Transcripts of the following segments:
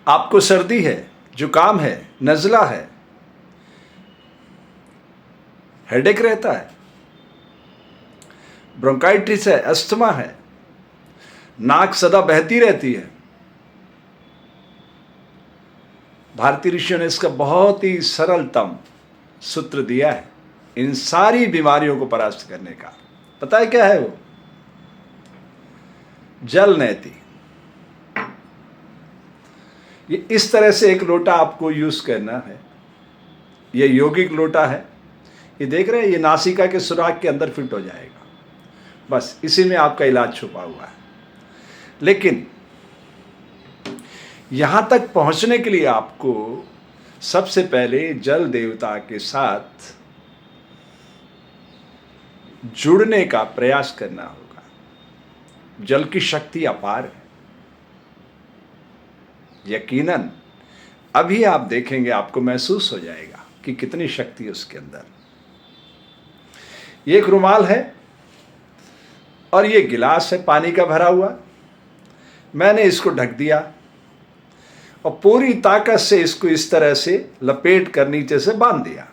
आपको सर्दी है, जुकाम है, नज़ला है, हेडेक रहता है, ब्रोंकाइटिस है, अस्थमा है, नाक सदा बहती रहती है, भारतीय ऋषियों ने इसका बहुत ही सरलतम सूत्र दिया है इन सारी बीमारियों को परास्त करने का। पता है क्या है वो? जल नैति। ये इस तरह से एक लोटा आपको यूज करना है। ये यौगिक लोटा है, ये देख रहे हैं, ये नासिका के सुराख के अंदर फिट हो जाएगा। बस इसी में आपका इलाज छुपा हुआ है। लेकिन यहां तक पहुंचने के लिए आपको सबसे पहले जल देवता के साथ जुड़ने का प्रयास करना होगा। जल की शक्ति अपार है, यकीनन अभी आप देखेंगे, आपको महसूस हो जाएगा कि कितनी शक्ति है उसके अंदर। ये एक रुमाल है और ये गिलास है पानी का भरा हुआ। मैंने इसको ढक दिया और पूरी ताकत से इसको इस तरह से लपेट कर नीचे से बांध दिया।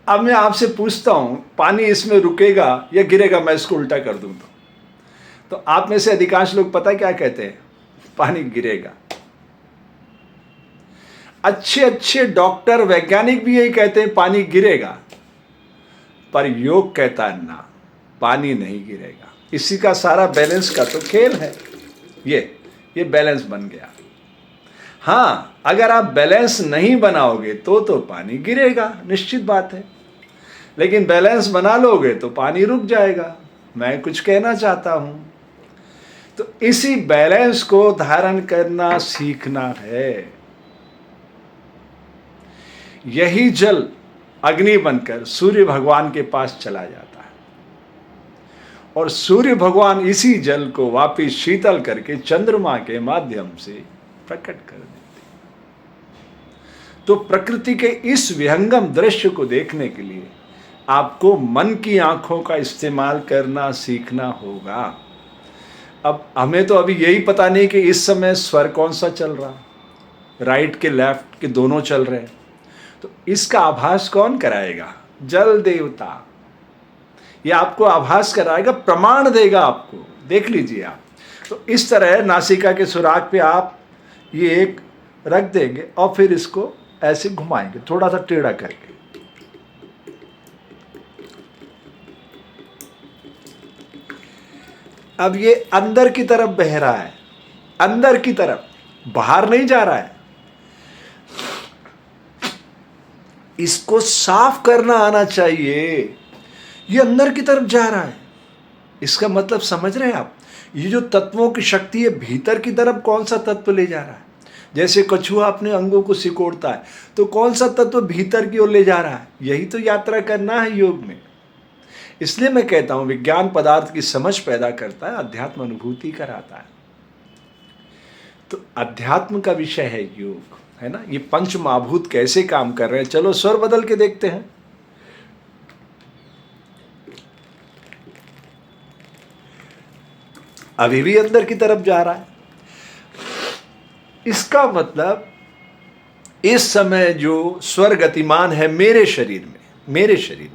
अब मैं आपसे पूछता हूं, पानी इसमें रुकेगा या गिरेगा? मैं इसको उल्टा कर दूं तो आप में से अधिकांश लोग पता क्या कहते हैं? पानी गिरेगा। अच्छे अच्छे डॉक्टर, वैज्ञानिक भी यही कहते हैं, पानी गिरेगा। पर योग कहता है ना, पानी नहीं गिरेगा। इसी का सारा बैलेंस का तो खेल है। ये बैलेंस बन गया। हाँ, अगर आप बैलेंस नहीं बनाओगे तो पानी गिरेगा, निश्चित बात है। लेकिन बैलेंस बना लोगे तो पानी रुक जाएगा। मैं कुछ कहना चाहता हूं, तो इसी बैलेंस को धारण करना सीखना है। यही जल अग्नि बनकर सूर्य भगवान के पास चला जाता है और सूर्य भगवान इसी जल को वापिस शीतल करके चंद्रमा के माध्यम से प्रकट कर देते। तो प्रकृति के इस विहंगम दृश्य को देखने के लिए आपको मन की आंखों का इस्तेमाल करना सीखना होगा। अब हमें तो अभी यही पता नहीं कि इस समय स्वर कौन सा चल रहा, राइट के लेफ्ट के दोनों चल रहे हैं। तो इसका आभास कौन कराएगा? जल देवता। ये आपको आभास कराएगा, प्रमाण देगा आपको। देख लीजिए आप। तो इस तरह नासिका के सुराख पे आप ये एक रख देंगे और फिर इसको ऐसे घुमाएंगे, थोड़ा सा टेढ़ा करके। अब ये अंदर की तरफ बह रहा है, अंदर की तरफ, बाहर नहीं जा रहा है। इसको साफ करना आना चाहिए। ये अंदर की तरफ जा रहा है, इसका मतलब समझ रहे हैं आप? ये जो तत्वों की शक्ति है, भीतर की तरफ कौन सा तत्व ले जा रहा है? जैसे कछुआ अपने अंगों को सिकोड़ता है, तो कौन सा तत्व भीतर की ओर ले जा रहा है? यही तो यात्रा करना है योग में। इसलिए मैं कहता हूं, विज्ञान पदार्थ की समझ पैदा करता है, अध्यात्म अनुभूति कराता है। तो अध्यात्म का विषय है योग, है ना? ये पंच महाभूत कैसे काम कर रहे हैं, चलो स्वर बदल के देखते हैं। अभी भी अंदर की तरफ जा रहा है। इसका मतलब इस समय जो स्वर गतिमान है मेरे शरीर में,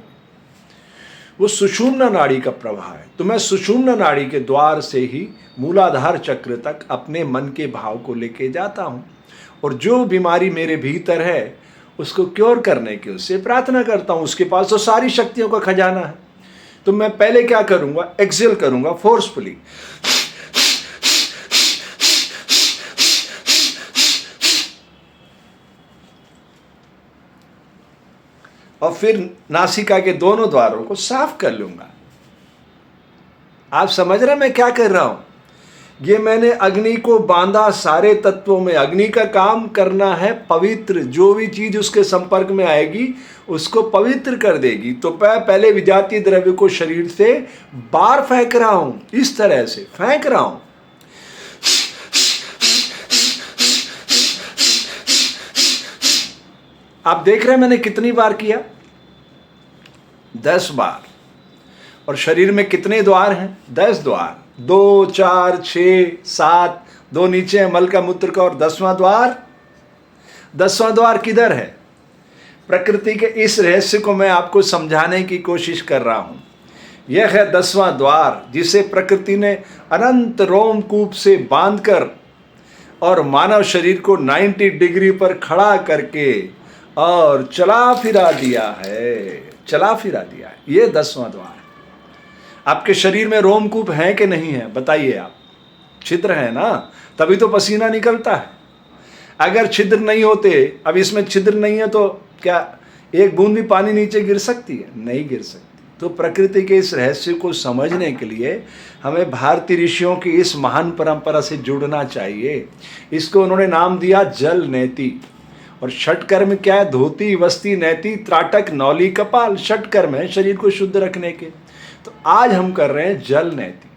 वो सुषुम्ना नाड़ी का प्रवाह है। तो मैं सुषुम्ना नाड़ी के द्वार से ही मूलाधार चक्र तक अपने मन के भाव को लेके जाता हूं और जो बीमारी मेरे भीतर है उसको क्योर करने की उससे प्रार्थना करता हूं। उसके पास तो सारी शक्तियों का खजाना है। तो मैं पहले क्या करूंगा? एक्सेल करूंगा फोर्सफुली। और फिर नासिका के दोनों द्वारों को साफ कर लूंगा। आप समझ रहे मैं क्या कर रहा हूं? ये मैंने अग्नि को बांधा सारे तत्वों में। अग्नि का काम करना है पवित्र, जो भी चीज उसके संपर्क में आएगी उसको पवित्र कर देगी। तो मैं पहले विजातीय द्रव्य को शरीर से बाहर फेंक रहा हूं, इस तरह से फेंक रहा हूं। आप देख रहे हैं मैंने कितनी बार किया? 10 बार। और शरीर में कितने द्वार हैं? 10 द्वार, 2, 4, 6, 7, 2 नीचे है मल का मूत्र का, और 10वां द्वार, 10वां द्वार किधर है? प्रकृति के इस रहस्य को मैं आपको समझाने की कोशिश कर रहा हूं। यह है 10वां द्वार, जिसे प्रकृति ने अनंत रोमकूप से बांधकर और मानव शरीर को 90 डिग्री पर खड़ा करके और चला फिरा दिया है, चला फिरा दिया है। ये 10वां द्वार। आपके शरीर में रोमकूप है कि नहीं है? बताइए आप। छिद्र है ना, तभी तो पसीना निकलता है। अगर छिद्र नहीं होते, अब इसमें छिद्र नहीं है तो क्या एक बूंद भी पानी नीचे गिर सकती है? नहीं गिर सकती। तो प्रकृति के इस रहस्य को समझने के लिए हमें भारतीय ऋषियों की इस महान परंपरा से जुड़ना चाहिए। इसको उन्होंने नाम दिया जल नेति। और षटकर्म क्या है? धोती, वस्ती, नैति, त्राटक, नौली, कपाल। षटकर्म है शरीर को शुद्ध रखने के। तो आज हम कर रहे हैं जल नेति।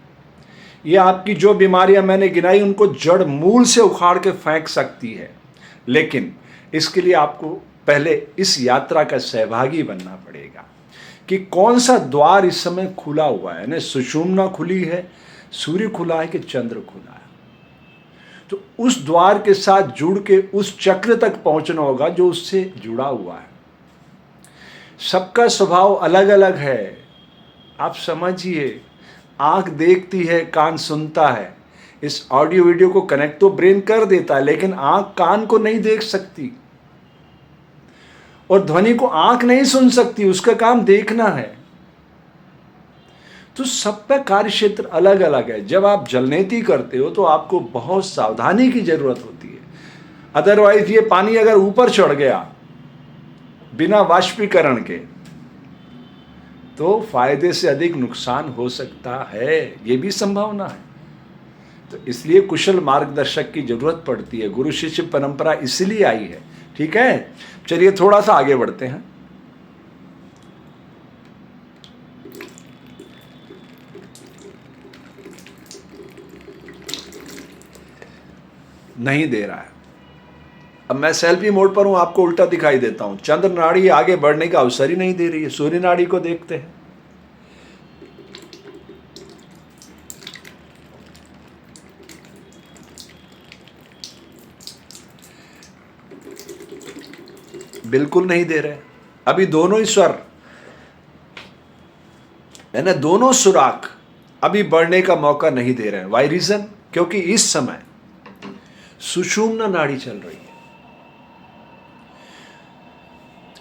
ये आपकी जो बीमारियां मैंने गिनाई उनको जड़ मूल से उखाड़ के फेंक सकती है, लेकिन इसके लिए आपको पहले इस यात्रा का सहभागी बनना पड़ेगा कि कौन सा द्वार इस समय खुला हुआ है। यानी सुषुम्ना खुली है, सूर्य खुला है कि चंद्र खुला है। तो उस द्वार के साथ जुड़ के उस चक्र तक पहुंचना होगा जो उससे जुड़ा हुआ है। सबका स्वभाव अलग अलग है। आप समझिए, आंख देखती है, कान सुनता है। इस ऑडियो वीडियो को कनेक्ट तो ब्रेन कर देता है, लेकिन आंख कान को नहीं देख सकती, और ध्वनि को आंख नहीं सुन सकती, उसका काम देखना है। तो सबका कार्य क्षेत्र अलग अलग है। जब आप जलनेति करते हो तो आपको बहुत सावधानी की जरूरत होती है। अदरवाइज ये पानी अगर ऊपर चढ़ गया बिना वाष्पीकरण के तो फायदे से अधिक नुकसान हो सकता है, ये भी संभावना है। तो इसलिए कुशल मार्गदर्शक की जरूरत पड़ती है। गुरु शिष्य परंपरा इसलिए आई है। ठीक है, चलिए थोड़ा सा आगे बढ़ते हैं। नहीं दे रहा है। अब मैं सेल्फी मोड पर हूं, आपको उल्टा दिखाई देता हूं। चंद्र नाड़ी आगे बढ़ने का अवसर ही नहीं दे रही है। सूर्य नाड़ी को देखते हैं। बिल्कुल नहीं दे रहे। अभी दोनों ही स्वर यानी दोनों सुराख अभी बढ़ने का मौका नहीं दे रहे हैं। Why reason? क्योंकि इस समय सुषुम्ना नाड़ी चल रही है।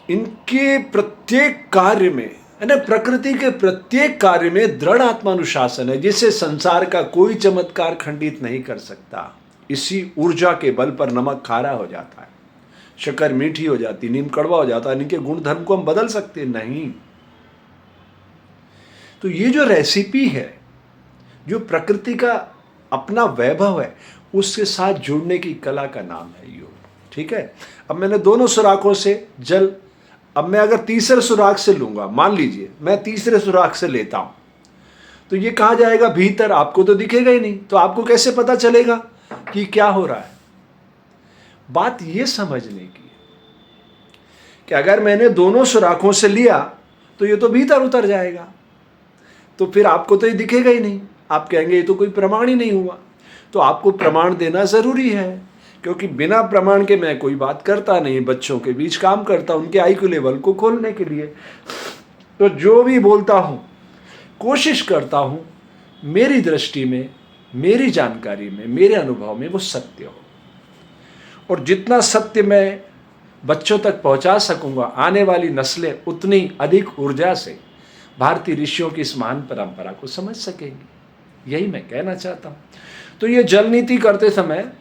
इनके प्रत्येक कार्य में, यानी प्रकृति के प्रत्येक कार्य में दृढ़ आत्मानुशासन है, जिसे संसार का कोई चमत्कार खंडित नहीं कर सकता। इसी ऊर्जा के बल पर नमक खारा हो जाता है, शक्कर मीठी हो जाती, नीम कड़वा हो जाता है। इनके गुण धर्म को हम बदल सकते नहीं। तो ये जो रेसिपी है, जो प्रकृति का अपना वैभव है, उसके साथ जुड़ने की कला का नाम है योग। ठीक है, अब मैंने दोनों सुराखों से जल, अब मैं अगर तीसरे सुराख से लूंगा, मान लीजिए मैं तीसरे सुराख से लेता हूं, तो ये कहां जाएगा? भीतर। आपको तो दिखेगा ही नहीं, तो आपको कैसे पता चलेगा कि क्या हो रहा है? बात ये समझने की है कि अगर मैंने दोनों सुराखों से लिया तो ये तो भीतर उतर जाएगा, तो फिर आपको तो ये दिखेगा ही नहीं। आप कहेंगे ये तो कोई प्रमाण ही नहीं हुआ। तो आपको प्रमाण देना जरूरी है, क्योंकि बिना प्रमाण के मैं कोई बात करता नहीं। बच्चों के बीच काम करता, उनके आईक्यू लेवल को खोलने के लिए। तो जो भी बोलता हूं, कोशिश करता हूं मेरी दृष्टि में, मेरी जानकारी में, मेरे अनुभव में वो सत्य हो। और जितना सत्य मैं बच्चों तक पहुंचा सकूंगा, आने वाली नस्लें उतनी अधिक ऊर्जा से भारतीय ऋषियों की इस महान परंपरा को समझ सकेंगी। यही मैं कहना चाहता हूं। तो ये जल नीति करते समय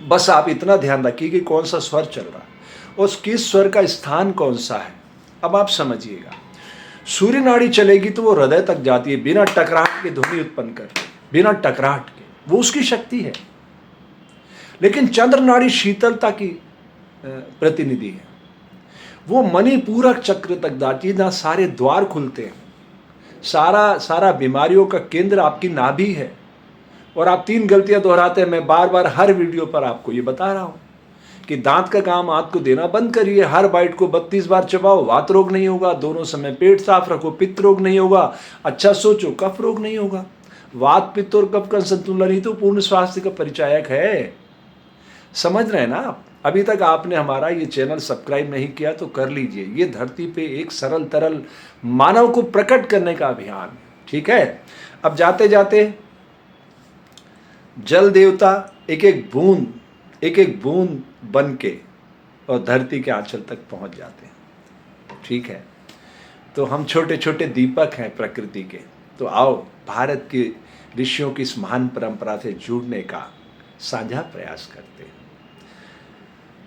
बस आप इतना ध्यान रखिए कि कौन सा स्वर चल रहा है और किस स्वर का स्थान कौन सा है। अब आप समझिएगा, सूर्य नाड़ी चलेगी तो वो हृदय तक जाती है, बिना टकराहट के ध्वनि उत्पन्न करती है, बिना टकराहट के, वो उसकी शक्ति है। लेकिन चंद्र नाड़ी शीतलता की प्रतिनिधि है, वो मणिपूरक चक्र तक जाती है, जहाँ सारे द्वार खुलते हैं। सारा बीमारियों का केंद्र आपकी नाभि है। और आप 3 गलतियां दोहराते हैं। मैं बार बार हर वीडियो पर आपको ये बता रहा हूं कि दांत का काम आंत को देना बंद करिए, हर बाइट को 32 बार चबाओ, वात रोग नहीं होगा, दोनों समय पेट साफ रखो, पित्त रोग नहीं होगा, अच्छा सोचो, कफ रोग नहीं होगा। वात, पित्त और कफ का संतुलन ही तो पूर्ण स्वास्थ्य का परिचायक है। समझ रहे हैं ना आप? अभी तक आपने हमारा ये चैनल सब्सक्राइब नहीं किया तो कर लीजिए। ये धरती पे एक सरल तरल मानव को प्रकट करने का अभियान है, ठीक है। अब जाते जाते जल देवता एक एक बूंद बन के और धरती के आंचल तक पहुंच जाते हैं, ठीक है। तो हम छोटे छोटे दीपक हैं प्रकृति के। तो आओ भारत के ऋषियों की इस महान परंपरा से जुड़ने का साझा प्रयास करते हैं।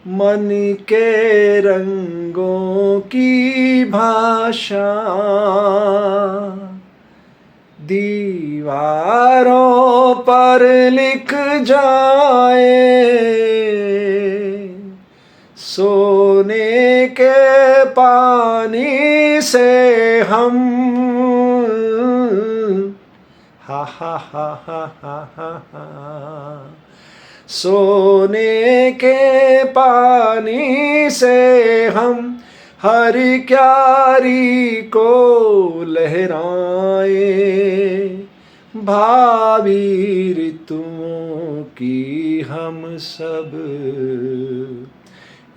मन के रंगों की भाषा दीवारों पर लिख जाए, सोने के पानी से हम हा हा हा हा हा हा, सोने के पानी से हम हर क्यारी को लहराए, भावी ऋतुओं की हम सब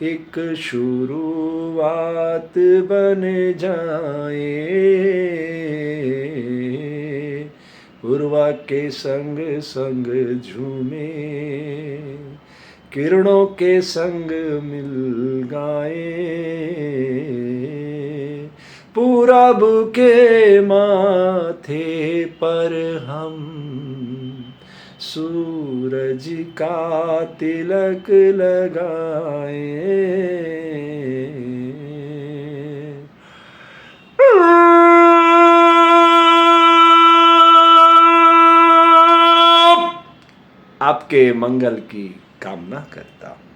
एक शुरुआत बन जाए, पूर्वा के संग संग झूमे, किरणों के संग मिल गाए, पूरब के माथे पर हम सूरज का तिलक लगाए। आपके मंगल की कामना करता हूं।